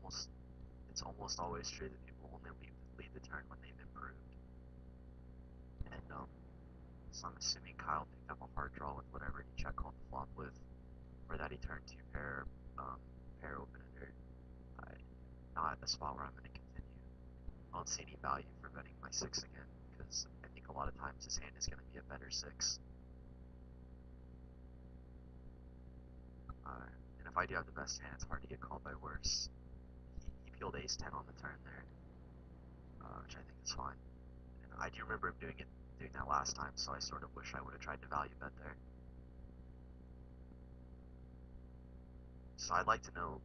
it's almost always true that people only lead the turn when they've improved. And so I'm assuming Kyle picked up a hard draw with whatever he check called the flop with, or that he turned two um, pair open ender. Not a spot where I'm going to continue. I don't see any value for betting my six again because I think a lot of times his hand is going to be a better six. And if I do have the best hand, it's hard to get called by worse. He peeled ace 10 on the turn there, which I think is fine. And I do remember him doing that last time, so I sort of wish I would have tried to value bet there. So I'd like to know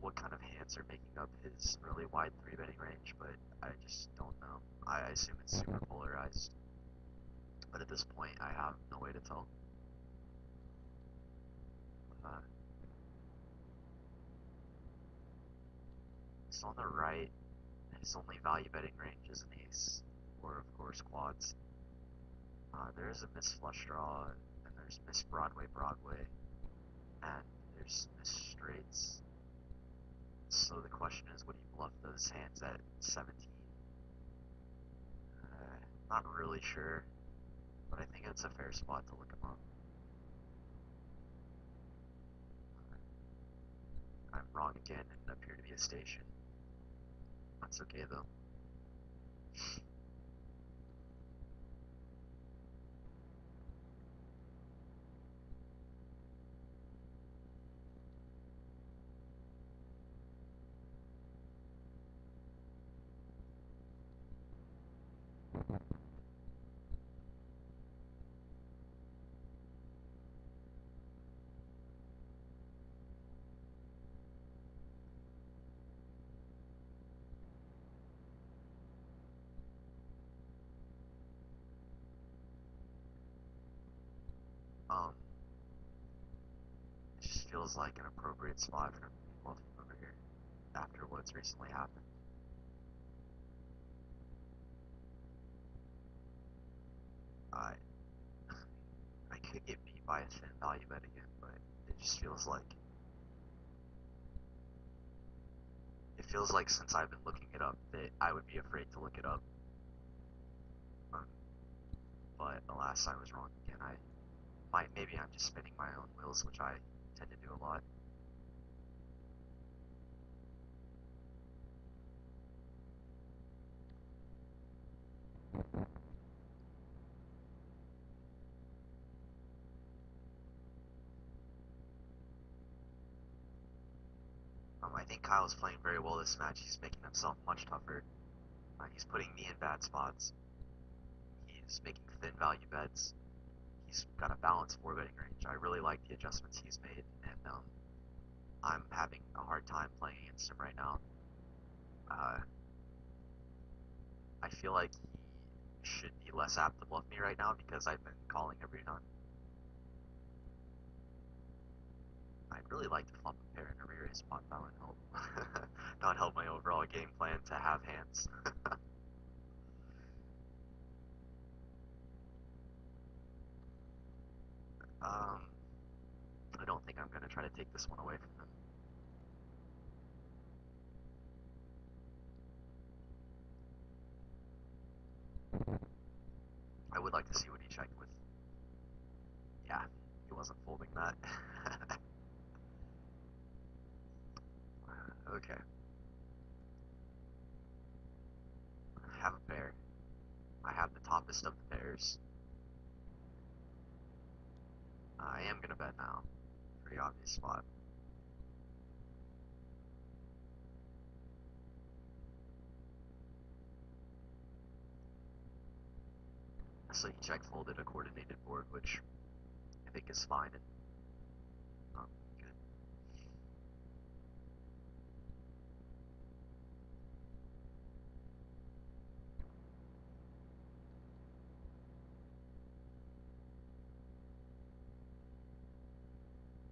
what kind of hands are making up his really wide 3-betting range, but I just don't know. I assume it's super polarized. But at this point, I have no way to tell. Uh, so on the right, his only value betting range is an ace, or of course quads. There is a miss flush draw, and there's miss Broadway, and there's miss straights. So the question is, would he bluff those hands at 17? Not really sure, but I think it's a fair spot to look him up. I'm wrong again and appear to be a station. That's okay though. Um, it just feels like an appropriate spot for him to be bluffing over here after what's recently happened. I I could get beat by a thin value bet again, but it feels like since I've been looking it up that I would be afraid to look it up. Um, but alas, I was wrong again. Maybe I'm just spinning my own wheels, which I tend to do a lot. I think Kyle's playing very well this match. He's making himself much tougher. He's putting me in bad spots. He's making thin value bets. He's got a balanced 4-betting range. I really like the adjustments he's made, and I'm having a hard time playing against him right now. I feel like he should be less apt to bluff me right now because I've been calling every none. I'd really like to flop a pair in a re-raise spot. That would help. That would help my overall game plan to have hands. I don't think I'm going to try to take this one away from him. I would like to see what he checked with. Yeah, he wasn't folding that. Okay. I have a pair. I have the toppest of the pairs. I am going to bet now. Pretty obvious spot. So he check folded a coordinated board, which I think is fine and good.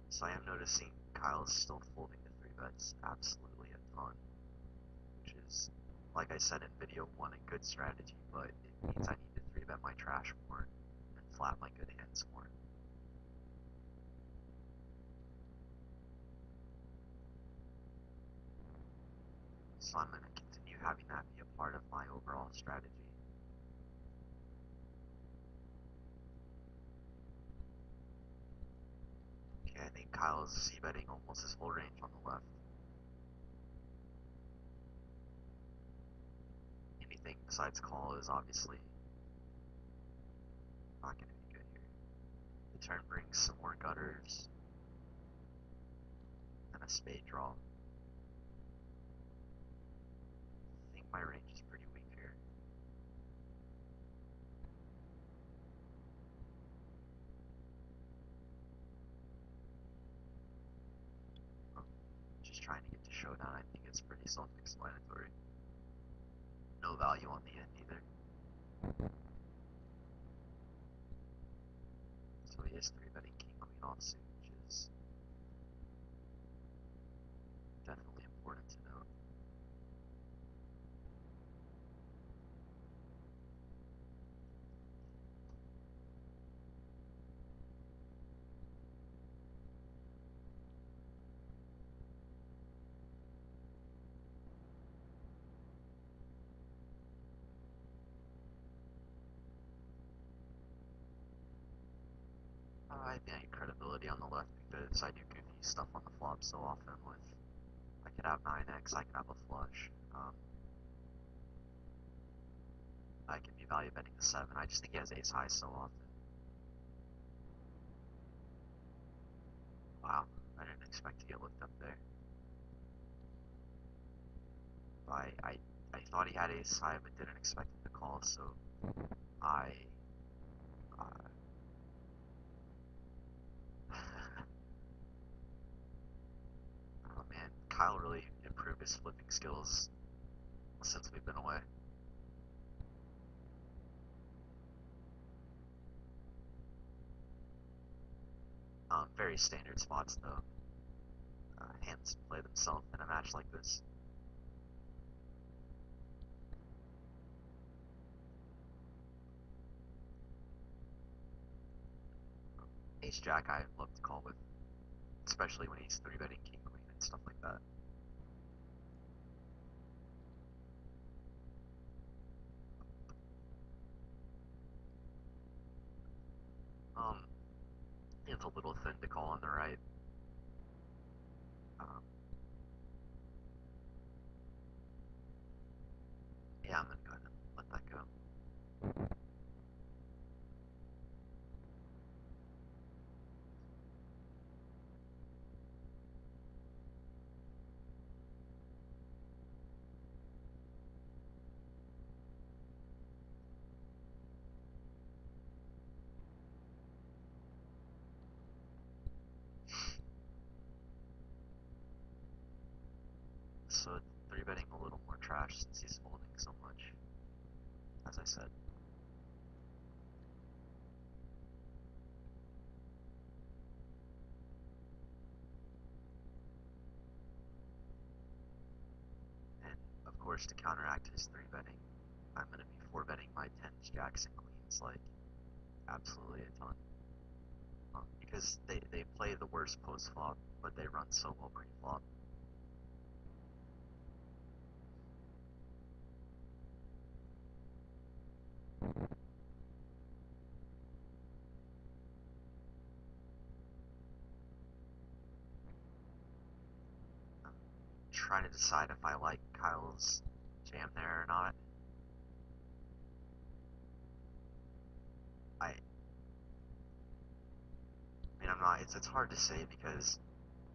So I am noticing Kyle's still folding the 3-bets absolutely a ton, which is, like I said in video 1, a good strategy, but it means I need to 3-bet my trash more and flat my good hands more. So I'm going to continue having that be a part of my overall strategy. Okay, I think Kyle's c-betting almost his whole range on the left. Anything besides call is obviously not going to be good here. The turn brings some more gutters and a spade draw. I think my range is pretty weak here. Just trying to get to showdown, I think it's pretty self-explanatory. No value on the end either. So he is 3-betting king queen offsuit, which is definitely important to note. I think credibility on the left because I do goofy stuff on the flop so often with I could have 9x, I could have a flush. I could be value betting the 7. I just think he has ace high so often. Wow, I didn't expect to get looked up there. I thought he had ace high but didn't expect him to call, so I oh man, Kyle really improved his flipping skills since we've been away. Very standard spots though. Hands play themselves in a match like this. Ace Jack I love to call with, especially when he's 3-betting king queen and stuff like that. It's a little thin to call on the right. Um, yeah, I'm gonna go ahead and let that go. So 3-betting a little more trash since he's folding so much, as I said. And of course, to counteract his 3-betting, I'm gonna be 4-betting my 10s, jacks, and queens like absolutely a ton. Because they play the worst post flop, but they run so well pre flop. Trying to decide if I like Kyle's jam there or not. I mean, I'm not. It's hard to say because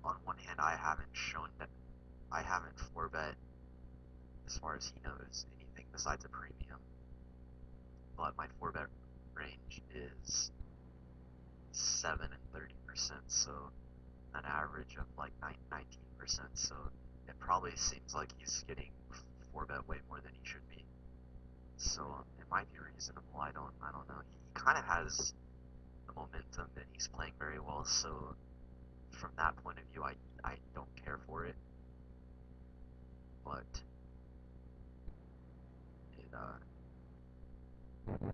on one hand, I haven't shown that I haven't 4-bet as far as he knows anything besides a premium. But my 4-bet range is 7 and 30%, so an average of like 19%. So it probably seems like he's getting 4-bet way more than he should be. So it might be reasonable. I don't know. He kind of has the momentum and he's playing very well. So from that point of view, I don't care for it. But it